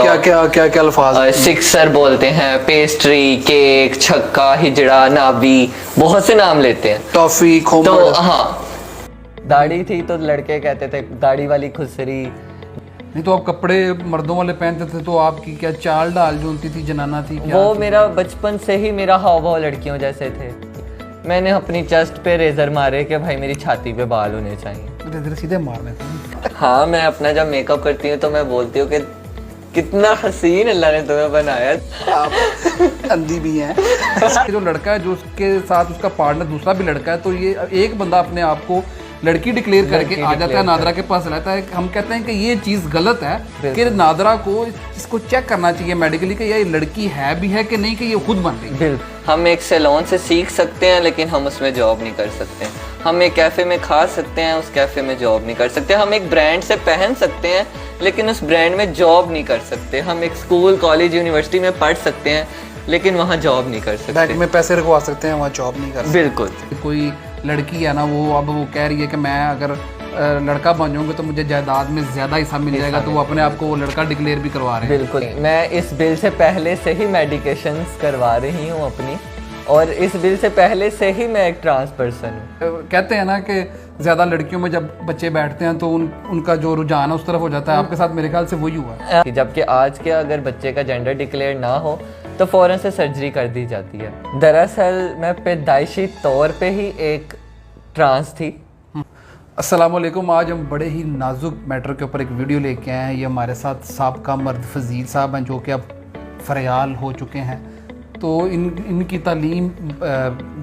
क्या क्या क्या क्या अल्फाज हैं? सिक्सर बोलते हैं, पेस्ट्री, केक, छक्का, हिजड़ा, नाबी, बहुत से नाम लेते हैं। टॉफी, तो खोमड़। हाँ, दाढ़ी थी तो लड़के कहते थे दाढ़ी वाली खुसरी। नहीं तो आप कपड़े मर्दों वाले पहनते थे तो आपकी क्या चाल डाल जो होती थी, जनाना थी क्या वो थी? मेरा बचपन से ही मेरा हाव भाव लड़कियों जैसे थे। मैंने अपनी चेस्ट पे रेजर मारे कि भाई मेरी छाती पे बाल होने चाहिए। रेजर सीधे मारने थे। हाँ, मैं अपना जब मेकअप करती हूँ तो मैं बोलती हूँ कि कितना हसीन अल्लाह ने तुम्हें बनाया। आप अंधी भी हैं। जो लड़का है जो उसके साथ उसका पार्टनर दूसरा भी लड़का है, तो ये एक बंदा अपने आप को लड़की डिक्लेयर करके आ जाता है, नादरा के पास रहता है। हम कहते हैं कि ये चीज़ गलत है कि नादरा को इसको चेक करना चाहिए मेडिकली कि ये लड़की है भी है कि नहीं, कि ये खुद बन रही है। हम एक सैलून से सीख सकते हैं लेकिन हम उसमें जॉब नहीं कर सकते। हम एक कैफ़े में खा सकते हैं, उस कैफ़े में जॉब नहीं कर सकते। हम एक ब्रांड से पहन सकते हैं लेकिन उस ब्रांड में जॉब नहीं कर सकते। हम एक स्कूल, कॉलेज, यूनिवर्सिटी में पढ़ सकते हैं लेकिन वहाँ जॉब नहीं कर सकते। बैंक में पैसे रखवा सकते हैं, वहाँ जॉब नहीं कर सकते। बिल्कुल। कोई लड़की है ना, वो कह रही है कि मैं अगर लड़का बन जाऊंगा तो मुझे जायदाद में ज़्यादा हिस्सा मिल जाएगा, तो वो अपने आप को वो लड़का डिक्लेयर भी करवा रहे हैं। बिल्कुल, मैं इस बिल से पहले से ही मेडिकेशंस करवा रही हूँ अपनी, और इस बिल से पहले से ही मैं एक ट्रांस पर्सन हूँ। कहते हैं ना कि ज़्यादा लड़कियों में जब बच्चे बैठते हैं तो उनका जो रुझान है उस तरफ हो जाता है। आपके साथ मेरे ख्याल से वही हुआ है। जबकि आज के अगर बच्चे का जेंडर डिक्लेयर ना हो तो फ़ौरन से सर्जरी कर दी जाती है। दरअसल मैं पैदाइशी तौर पे ही एक ट्रांस थी। अस्सलाम वालेकुम। आज हम बड़े ही नाजुक मैटर के ऊपर एक वीडियो लेके आए हैं। ये हमारे साथ साबका मर्द फजील साहब हैं जो कि अब फरियाल हो चुके हैं। तो इनकी तालीम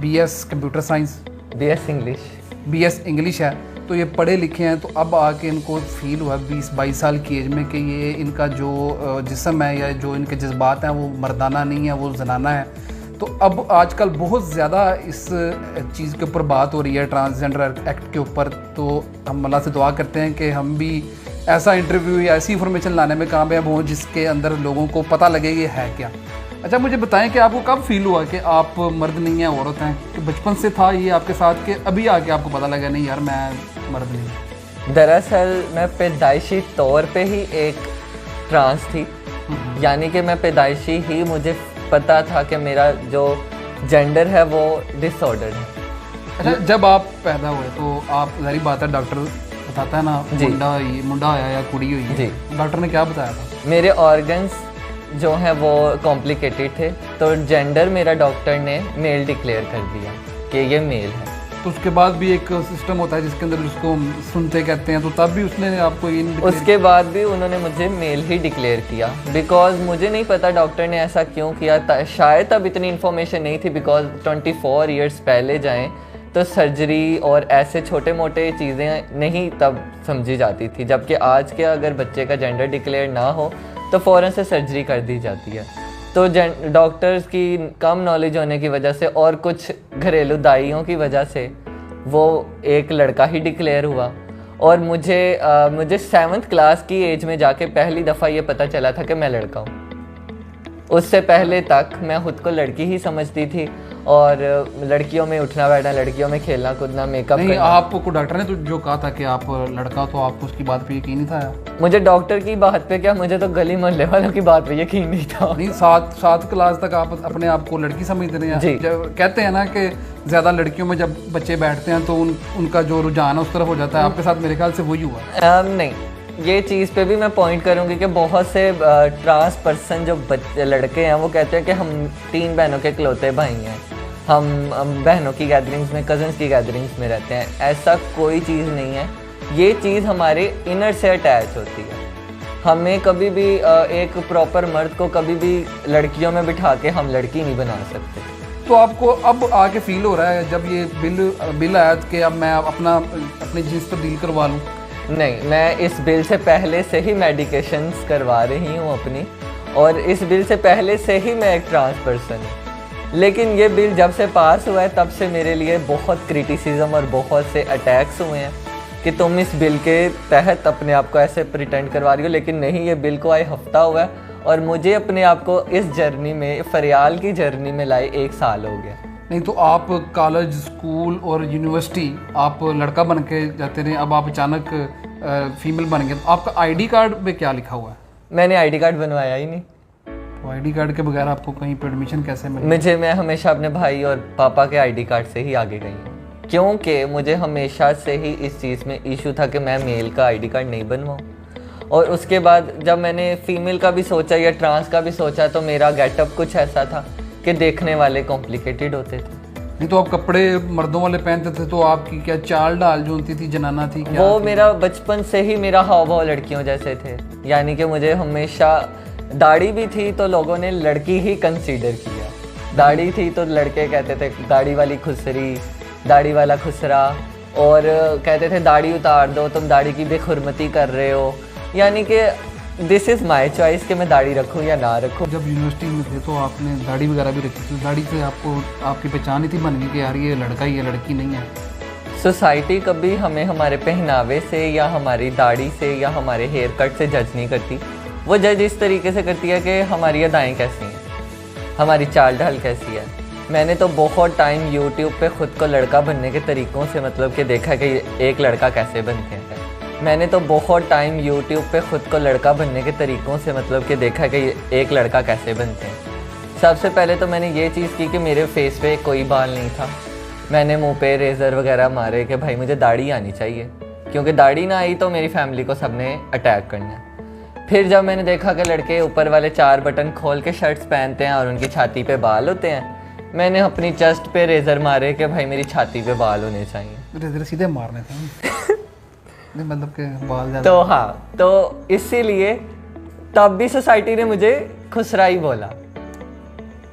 BS computer science, BS English है। तो ये पढ़े लिखे हैं, तो अब आके इनको फील हुआ 20-22 साल की एज में कि ये इनका जो जिस्म है या जो इनके जज्बात हैं वो मर्दाना नहीं है, वो जनाना है। तो अब आजकल बहुत ज़्यादा इस चीज़ के ऊपर बात हो रही है, ट्रांसजेंडर एक्ट के ऊपर। तो हम अल्लाह से दुआ करते हैं कि हम भी ऐसा इंटरव्यू या ऐसी इन्फॉर्मेशन लाने में कामयाब हों जिसके अंदर लोगों को पता लगे ये है क्या। अच्छा, मुझे बताएं कि आपको कब फील हुआ कि आप मर्द नहीं हैं, औरत हैं? कि बचपन से था ये आपके साथ कि अभी आके आपको पता लगा नहीं यार मैं मर्द नहीं? दरअसल मैं पैदाइशी तौर पे ही एक ट्रांस थी, यानी कि मैं पैदाइशी ही मुझे पता था कि मेरा जो जेंडर है वो डिसऑर्डर है। अच्छा, जब आप पैदा हुए तो आप ज़ाहिर बात है डॉक्टर बताता है ना मुंडा आया या कुड़ी हुई है, डॉक्टर ने क्या बताया था? मेरे ऑर्गन्स जो हैं वो कॉम्प्लिकेटेड थे, तो जेंडर मेरा डॉक्टर ने मेल डिक्लेयर कर दिया कि ये मेल है। तो उसके बाद भी एक सिस्टम होता है जिसके अंदर उसको सुनते कहते हैं, तो तब भी उसने आपको उसके बाद भी उन्होंने मुझे मेल ही डिक्लेयर किया। बिकॉज मुझे नहीं पता डॉक्टर ने ऐसा क्यों किया। शायद तब इतनी इन्फॉर्मेशन नहीं थी, बिकॉज 24 ईयर्स पहले जाएं तो सर्जरी और ऐसे छोटे मोटे चीज़ें नहीं तब समझी जाती थी। जबकि आज के अगर बच्चे का जेंडर डिक्लेयर ना हो तो फ़ौरन से सर्जरी कर दी जाती है। तो डॉक्टर्स की कम नॉलेज होने की वजह से और कुछ घरेलू दाइयों की वजह से वो एक लड़का ही डिक्लेयर हुआ। और मुझे 7th क्लास की एज में जाके पहली दफ़ा ये पता चला था कि मैं लड़का हूँ। उससे पहले तक मैं खुद को लड़की ही समझती थी, और लड़कियों में उठना बैठना, लड़कियों में खेलना कूदना, मेकअप नहीं, करना। आपको डॉक्टर ने तो जो कहा था कि आप लड़का, तो आपको उसकी बात पे यकीन नहीं था? मुझे डॉक्टर की बात पे क्या, मुझे तो गली मोहल्ले वालों की बात पे यकीन नहीं था। नहीं, 7 क्लास तक आप अपने आप को लड़की समझते रहे हैं। जी। जब कहते हैं ना कि ज़्यादा लड़कियों में जब बच्चे बैठते हैं तो उनका जो रुझान है उस तरफ हो जाता है। आपके साथ मेरे ख्याल से वही हुआ। नहीं, ये चीज़ पे भी मैं पॉइंट करूँगी कि बहुत से ट्रांस पर्सन जो लड़के हैं वो कहते हैं कि हम 3 बहनों के इकलौते भाई हैं, हम बहनों की गैदरिंग्स में, कज़न्स की गैदरिंग्स में रहते हैं। ऐसा कोई चीज़ नहीं है। ये चीज़ हमारे इनर से अटैच होती है। हमें कभी भी एक प्रॉपर मर्द को कभी भी लड़कियों में बिठा के हम लड़की नहीं बना सकते। तो आपको अब आके फील हो रहा है जब ये बिल आया कि अब मैं अपनी जिन्स तब्दील करवा लूँ? नहीं, मैं इस बिल से पहले से ही मेडिकेशंस करवा रही हूँ अपनी, और इस बिल से पहले से ही मैं एक ट्रांस पर्सन हूँ। लेकिन ये बिल जब से पास हुआ है तब से मेरे लिए बहुत क्रिटिसिज्म और बहुत से अटैक्स हुए हैं कि तुम इस बिल के तहत अपने आप को ऐसे प्रिटेंड करवा रही हो। लेकिन नहीं, ये बिल को आए हफ्ता हुआ है और मुझे अपने आप को इस जर्नी में, फरियाल की जर्नी में लाए 1 साल हो गया। नहीं तो आप कॉलेज, स्कूल और यूनिवर्सिटी आप लड़का बन के जाते रहे, अब आप अचानक फीमेल बन गए। तो आपका ID कार्ड पे क्या लिखा हुआ है? मैंने आईडी कार्ड बनवाया ही नहीं। तो आईडी कार्ड के बगैर आपको कहीं पर एडमिशन कैसे मिले? मैं हमेशा अपने भाई और पापा के आईडी कार्ड से ही आगे गई हूँ, क्योंकि मुझे हमेशा से ही इस चीज़ में इशू था कि मैं मेल का आईडी कार्ड नहीं बनवाऊँ। और उसके बाद जब मैंने फीमेल का भी सोचा या ट्रांस का भी सोचा तो मेरा गेटअप कुछ ऐसा था कि देखने वाले कॉम्प्लिकेटेड होते थे। नहीं तो आप कपड़े मर्दों वाले पहनते थे तो आपकी क्या चाल डाल जो होती थी, जनाना थी क्या? वो मेरा बचपन से ही मेरा हाव भाव लड़कियों जैसे थे, यानी कि मुझे हमेशा दाढ़ी भी थी तो लोगों ने लड़की ही कंसीडर किया। दाढ़ी थी तो लड़के कहते थे दाढ़ी वाली खुसरी, दाढ़ी वाला खुसरा, और कहते थे दाढ़ी उतार दो, तुम दाढ़ी की बेखुरमती कर रहे हो। यानी कि दिस इज़ माई चॉइस कि मैं दाढ़ी रखूँ या ना रखूँ। जब यूनिवर्सिटी में थे तो आपने दाढ़ी वगैरह भी रखी थी, दाढ़ी से आपको आपकी पहचान ही थी बन गई कि यार ये लड़का ही है, लड़की नहीं है? सोसाइटी कभी हमें हमारे पहनावे से या हमारी दाढ़ी से या हमारे हेयर कट से जज नहीं करती। वो जज इस तरीके से करती है कि हमारी अदाएँ कैसी हैं, हमारी चाल ढाल कैसी है। मैंने तो बहुत टाइम यूट्यूब पे ख़ुद को लड़का बनने के तरीक़ों से मतलब कि देखा कि एक लड़का कैसे बनते हैं। मैंने तो बहुत टाइम यूट्यूब पे ख़ुद को लड़का बनने के तरीक़ों से मतलब कि देखा कि एक लड़का कैसे बनते हैं। सबसे पहले तो मैंने ये चीज़ की कि मेरे फेस पे कोई बाल नहीं था। मैंने मुंह पे रेज़र वगैरह मारे कि भाई मुझे दाढ़ी आनी चाहिए, क्योंकि दाढ़ी ना आई तो मेरी फैमिली को सबने अटैक करना है। फिर जब मैंने देखा कि लड़के ऊपर वाले 4 बटन खोल के शर्ट्स पहनते हैं और उनकी छाती पे बाल होते हैं, मैंने अपनी चेस्ट पे रेज़र मारे कि भाई मेरी छाती पे बाल होने चाहिए। रेज़र सीधे मारने थे नहीं मतलब के बाल ज़्यादा। तो हाँ, तो इसीलिए तब भी सोसाइटी ने मुझे खुसराई बोला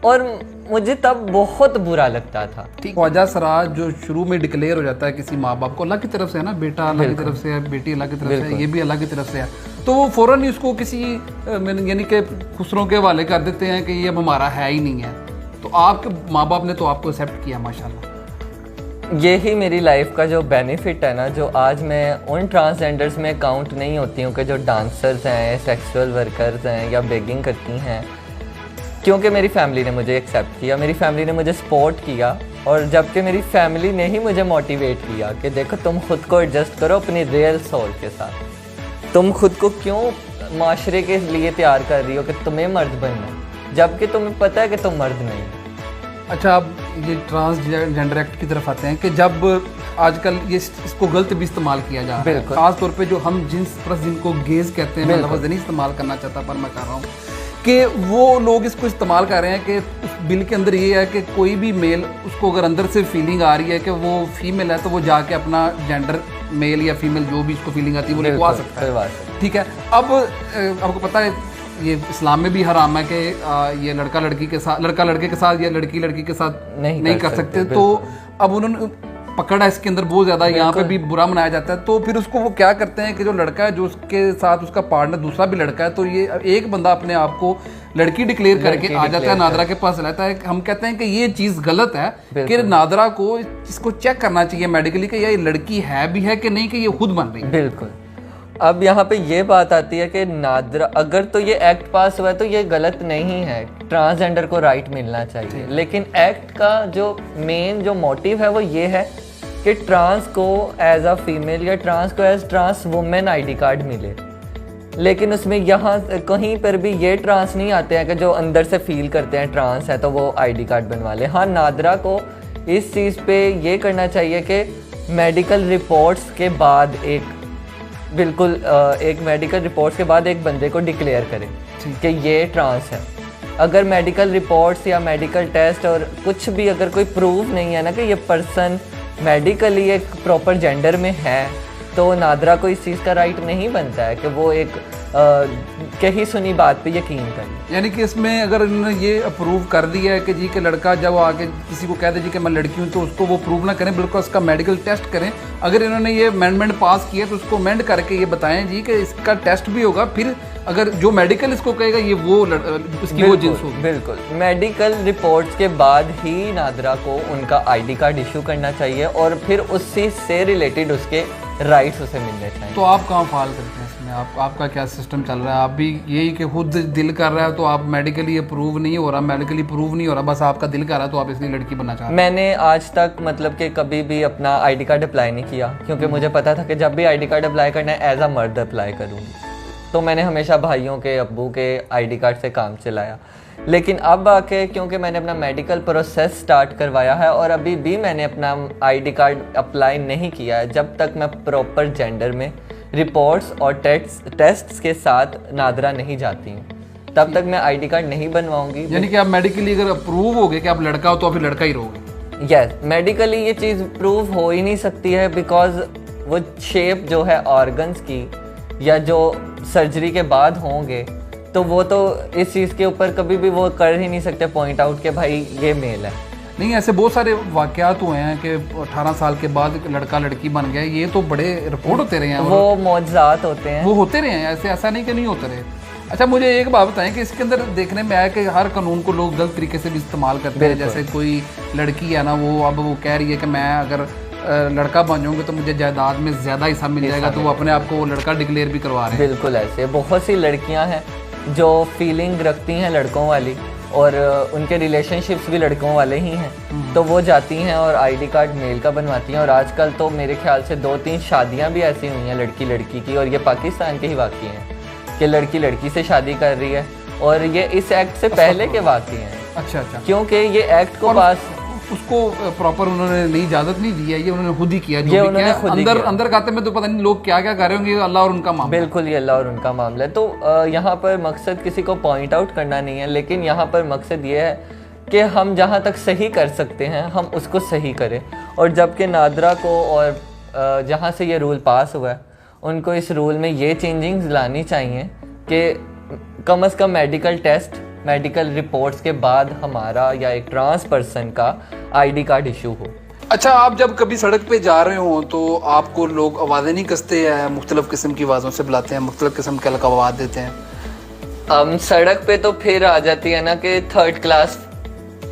और मुझे तब बहुत बुरा लगता था। ठीक, ख्वाजा सराज जो शुरू में डिक्लेयर हो जाता है किसी माँ बाप को, अल्लाह की तरफ से है ना, बेटा अल्लाह की तरफ से है, बेटी अल्लाह की तरफ से है, ये भी अल्लाह की तरफ से है, तो वो फ़ौरन ही उसको किसी यानी कि खुसरों के हवाले कर देते हैं कि ये अब हमारा है ही नहीं है। तो आपके माँ बाप ने तो आपको एक्सेप्ट किया माशाल्लाह। यही मेरी लाइफ का जो बेनिफिट है ना, जो आज मैं उन ट्रांसजेंडर्स में काउंट नहीं होती हूँ कि जो डांसर्स हैं, सेक्सुअल वर्कर्स हैं या बेगिंग करती हैं, क्योंकि मेरी फैमिली ने मुझे एक्सेप्ट किया, मेरी फैमिली ने मुझे सपोर्ट किया। और जबकि मेरी फैमिली ने ही मुझे मोटिवेट किया कि देखो तुम खुद को एडजस्ट करो अपनी रियल सोल के साथ। तुम खुद को क्यों माशरे के लिए तैयार कर रही हो कि तुम्हें मर्द बनना है, जबकि तुम्हें पता है कि तुम मर्द नहीं हो। अच्छा, अब ये ट्रांसजेंडर एक्ट की तरफ आते हैं कि जब आजकल ये इसको गलत भी इस्तेमाल किया जा रहा है, खास तौर पे जो हम जिन्स प्लस जिनको गेज कहते हैं, मैं लफ्ज़ नहीं इस्तेमाल करना चाहता पर मैं कर रहा हूँ कि वो लोग इसको इस्तेमाल कर रहे हैं कि उस बिल के अंदर ये है कि कोई भी मेल उसको अगर अंदर से फीलिंग आ रही है कि वो फीमेल है तो वो जाके अपना जेंडर मेल या फीमेल जो भी उसको फीलिंग आती है वो लिखवा सकता है। ठीक है, अब आपको पता है ये इस्लाम में भी हराम है कि ये लड़का लड़की के साथ, लड़का लड़के के साथ या लड़की लड़की के साथ नहीं कर सकते। तो अब उन्होंने पकड़ा इसके अंदर बहुत ज़्यादा, यहाँ पे भी बुरा मनाया जाता है। तो फिर उसको वो क्या करते हैं कि जो लड़का है जो उसके साथ उसका पार्टनर दूसरा भी लड़का है, तो ये एक बंदा अपने आप को लड़की डिक्लेयर करके आ जाता है, नादरा के पास रहता है। हम कहते हैं कि ये चीज़ गलत है कि नादरा को इसको चेक करना चाहिए मेडिकली कि ये लड़की है भी है कि नहीं, कि ये खुद बन रही है। बिल्कुल। अब यहाँ पे ये बात आती है कि नादरा, अगर तो ये एक्ट पास हुआ है तो ये गलत नहीं है, ट्रांसजेंडर को राइट मिलना चाहिए। लेकिन एक्ट का जो मेन जो मोटिव है वो ये है कि ट्रांस को एज अ फीमेल या ट्रांस को as trans women ID card मिले। लेकिन उसमें यहाँ कहीं पर भी ये ट्रांस नहीं आते हैं कि जो अंदर से फील करते हैं ट्रांस है तो वो आईडी कार्ड बनवा ले। हाँ, नादरा को इस चीज़ पे ये करना चाहिए कि मेडिकल रिपोर्ट्स के बाद एक मेडिकल रिपोर्ट्स के बाद एक बंदे को डिक्लेयर करें कि ये ट्रांस है। अगर मेडिकल रिपोर्ट्स या मेडिकल टेस्ट और कुछ भी अगर कोई प्रूफ नहीं है ना कि ये पर्सन मेडिकली एक प्रॉपर जेंडर में है, तो नादरा को इस चीज़ का राइट नहीं बनता है कि वो एक कहीं सुनी बात पे यकीन करें। यानी कि इसमें अगर इन्होंने ये अप्रूव कर दिया है कि जी के लड़का जब आके किसी को कह दे जी कि मैं लड़की हूँ, तो उसको वो प्रूव ना करें, बिल्कुल उसका मेडिकल टेस्ट करें। अगर इन्होंने ये अमेंडमेंट पास किया तो उसको अमेंड करके ये बताएं जी कि इसका टेस्ट भी होगा, फिर अगर जो मेडिकल इसको कहेगा ये वो उसकी वो जिन्स होगी। बिल्कुल, मेडिकल रिपोर्ट्स के बाद ही नादरा को उनका आईडी कार्ड इशू करना चाहिए और फिर उससे से रिलेटेड उसके राइट्स उसे मिलने चाहिए। तो आप कहाँ फाल करते हैं इसमें? आपका क्या सिस्टम चल रहा है? आप भी यही कि खुद दिल कर रहा है तो आप मेडिकली अप्रूव नहीं हो रहा, मेडिकली प्रूव नहीं हो रहा, बस आपका दिल कर रहा है तो आप इसलिए लड़की बनना चाहते हैं? मैंने आज तक मतलब कि कभी भी अपना आईडी कार्ड अप्लाई नहीं किया, क्योंकि मुझे पता था कि जब भी आईडी कार्ड अप्लाई करना है एज अ मर्द अप्लाई करूँगी। तो मैंने हमेशा भाइयों के, अब्बू के आईडी कार्ड से काम चलाया। लेकिन अब आके क्योंकि मैंने अपना मेडिकल प्रोसेस स्टार्ट करवाया है और अभी भी मैंने अपना आईडी कार्ड अप्लाई नहीं किया है, जब तक मैं प्रॉपर जेंडर में रिपोर्ट्स और टेस्ट्स के साथ नादरा नहीं जाती हूँ, तब तक मैं आईडी कार्ड नहीं बनवाऊंगी। यानी कि आप मेडिकली अगर अप्रूव हो गए कि आप लड़का हो तो आप लड़का ही रहोगे? यस, मेडिकली ये चीज़ प्रूव हो ही नहीं सकती है, बिकॉज वो शेप जो है ऑर्गन्स की या जो सर्जरी के बाद होंगे, तो वो तो इस चीज़ के ऊपर कभी भी वो कर ही नहीं सकते पॉइंट आउट कि भाई ये मेल है। नहीं, ऐसे बहुत सारे वाकयात हुए हैं कि 18 साल के बाद लड़का लड़की बन गया, ये तो बड़े रिपोर्ट होते रहे हैं। वो मौजज़ात होते हैं, वो होते रहे हैं, ऐसे ऐसा नहीं कि नहीं होते रहे। अच्छा, मुझे एक बात बताएं कि इसके अंदर देखने में आया कि हर कानून को लोग गलत तरीके से भी इस्तेमाल करते हैं। जैसे कोई लड़की है ना, वो अब वो कह रही है कि मैं अगर लड़का बन जाऊंगी तो मुझे जायदाद में ज़्यादा हिस्सा मिल जाएगा, तो वो अपने आप को लड़का डिक्लेयर भी करवा रहे हैं। बिल्कुल ऐसे बहुत सी लड़कियां हैं जो फीलिंग रखती हैं लड़कों वाली, और उनके रिलेशनशिप्स भी लड़कों वाले ही हैं, तो वो जाती हैं और आईडी कार्ड मेल का बनवाती हैं। और आजकल तो मेरे ख्याल से 2-3 शादियां भी ऐसी हुई हैं लड़की लड़की की, और ये पाकिस्तान के ही वाक़ई हैं कि लड़की लड़की से शादी कर रही है, और ये इस एक्ट से पहले के वाक़ई हैं। अच्छा अच्छा, क्योंकि ये एक्ट को पास उसको प्रॉपर उन्होंने नहीं इजाजत नहीं दी है, ये उन्होंने खुद ही किया। ये उन्होंने खुद ही अंदर किया। अंदर खाते में तो पता नहीं लोग क्या क्या कर रहे होंगे, अल्लाह और उनका मामला। बिल्कुल, ये अल्लाह और उनका मामला है। तो यहाँ पर मकसद किसी को पॉइंट आउट करना नहीं है, लेकिन यहाँ पर मकसद ये है कि हम जहाँ तक सही कर सकते हैं हम उसको सही करें। और जबकि नादरा को और जहाँ से ये रूल पास हुआ है उनको इस रूल में ये चेंजिंग्स लानी चाहिए कि कम से कम मेडिकल टेस्ट, मेडिकल रिपोर्ट्स के बाद हमारा या एक ट्रांस पर्सन का आईडी कार्ड इशू हो। अच्छा, आप जब कभी सड़क पे जा रहे हो तो आपको लोग आवाज़ें नहीं कसते हैं? मुख्तलिफ किस्म की आवाज़ों से बुलाते हैं, मुख्तलिफ किस्म के अलग आवाज़ देते हैं। सड़क पे तो फिर आ जाती है ना कि थर्ड क्लास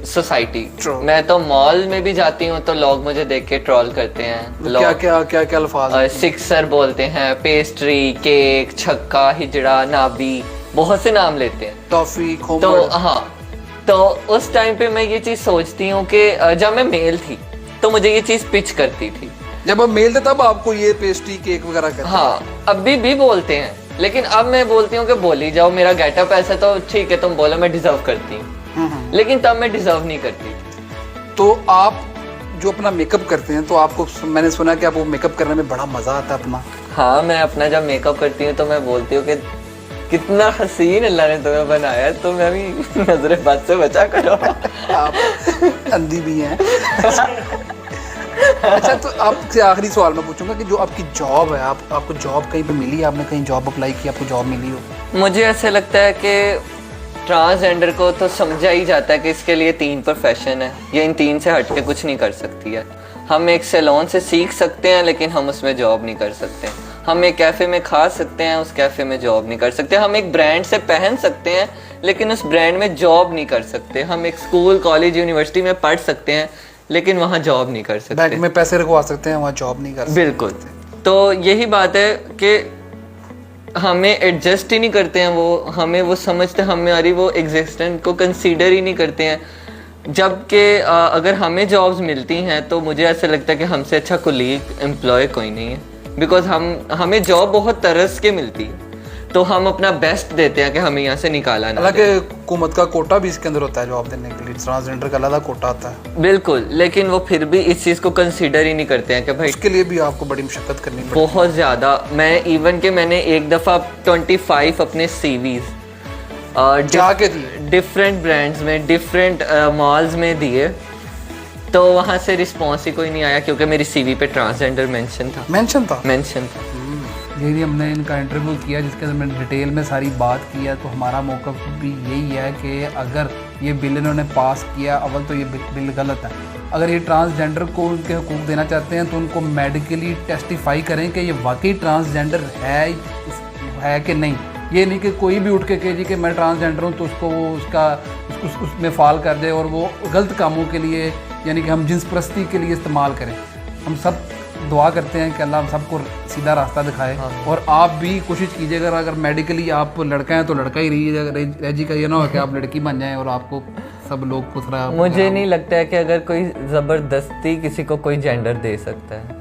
सोसाइटी। मैं तो मॉल में भी जाती हूँ तो लोग मुझे देख के ट्रोल करते हैं। क्या क्या क्या क्या अल्फाज? सिक्सर बोलते हैं, पेस्ट्री, केक, छक्का, हिजड़ा, नाबी, बहुत से नाम लेते हैं, टॉफी, खोमड़। तो हाँ, तो उस टाइम पे मैं ये चीज़ सोचती हूँ कि जब मैं मेल थी तो मुझे ये चीज़ पिच करती थी। जब आप मेल थे तब आपको ये पेस्ट्री, केक वगैरह कहते हैं? हाँ, अभी भी बोलते हैं, लेकिन अब मैं बोलती हूँ कि बोली जाओ, मेरा गेटअप ऐसा तो ठीक है, तुम बोलो, मैं डिजर्व करती हूँ। लेकिन तब मैं डिजर्व नहीं करती थी। तो आप जो अपना मेकअप करते हैं, तो आपको, मैंने सुना कि आपको मेकअप करने में बड़ा मजा आता है अपना। हाँ, मैं अपना जब मेकअप करती हूँ तो मैं बोलती हूँ कि कितना हसीन अल्लाह ने तुम्हें बनाया है, तो मैं भी नजरे बद से बचा करो। आप अंधी भी हैं। अच्छा, तो आपसे आखिरी सवाल मैं पूछूंगा कि जो आपकी जॉब है, आपको जॉब कहीं पे मिली है? आपने कहीं जॉब अप्लाई की, आपको जॉब मिली हो? मुझे ऐसे लगता है कि ट्रांसजेंडर को तो समझा ही जाता है कि इसके लिए 3 प्रोफेशन है, ये इन 3 से हट के कुछ नहीं कर सकती है। हम एक सैलून से सीख सकते हैं लेकिन हम उसमें जॉब नहीं कर सकते। हम एक कैफ़े में खा सकते हैं, उस कैफ़े में जॉब नहीं कर सकते। हम एक ब्रांड से पहन सकते हैं लेकिन उस ब्रांड में जॉब नहीं कर सकते। हम एक स्कूल, कॉलेज, यूनिवर्सिटी में पढ़ सकते हैं लेकिन वहाँ जॉब नहीं कर सकते। बैंक में पैसे रखवा सकते हैं, वहाँ जॉब नहीं कर सकते। बिल्कुल। तो यही बात है कि हमें एडजस्ट ही नहीं करते हैं, वो हमें वो समझते, हमारी वो एग्जिस्टेंस को कंसीडर ही नहीं करते हैं। जबकि अगर हमें जॉब्स मिलती हैं तो मुझे ऐसा लगता है कि हमसे अच्छा कोलीग, एम्प्लॉय कोई नहीं है, बिकॉज हमें जॉब बहुत तरस के मिलती है, तो हम अपना बेस्ट देते हैं कि हमें यहाँ से निकाला ना। हालांकि हुकूमत का कोटा भी इसके अंदर होता है जॉब देने के लिए, ट्रांसजेंडर का अलग कोटा आता है। बिल्कुल, लेकिन वो फिर भी इस चीज़ को कंसीडर ही नहीं करते हैं कि भाई उसके लिए भी आपको बड़ी मशक्कत करनी पड़ती है। बहुत ज़्यादा। मैं इवन के मैंने एक दफ़ा 25 अपने CVs जाके दिए डिफरेंट ब्रांड्स में, डिफरेंट मॉल्स में दिए, तो वहाँ से रिस्पॉन्स ही कोई नहीं आया क्योंकि मेरी CV पे ट्रांसजेंडर मेंशन था। मेंशन था। यही हमने इनका इंटरव्यू किया जिसके अंदर मैंने डिटेल में सारी बात की है। तो हमारा मौक़िफ़ भी यही है कि अगर ये बिल इन्होंने पास किया, अव्वल तो ये बिल गलत है। अगर ये ट्रांसजेंडर को उनके हुकूक देना चाहते हैं तो उनको मेडिकली टेस्टिफाई करें कि ये वाकई ट्रांसजेंडर है कि नहीं। ये नहीं कि कोई भी उठ के कहे जी कि मैं ट्रांसजेंडर हूँ तो उसको वो उसमें फाल कर दे और वो गलत कामों के लिए, यानी कि हम जिन्स परस्ती के लिए इस्तेमाल करें। हम सब दुआ करते हैं कि अल्लाह हम सबको सीधा रास्ता दिखाए। और आप भी कोशिश कीजिएगा, अगर मेडिकली आप लड़का हैं तो लड़का ही रहिए, जी का ये ना हो कि आप लड़की बन जाएं और आपको सब लोग खुश रहा। मुझे नहीं लगता है कि अगर कोई ज़बरदस्ती किसी को कोई जेंडर दे सकता है।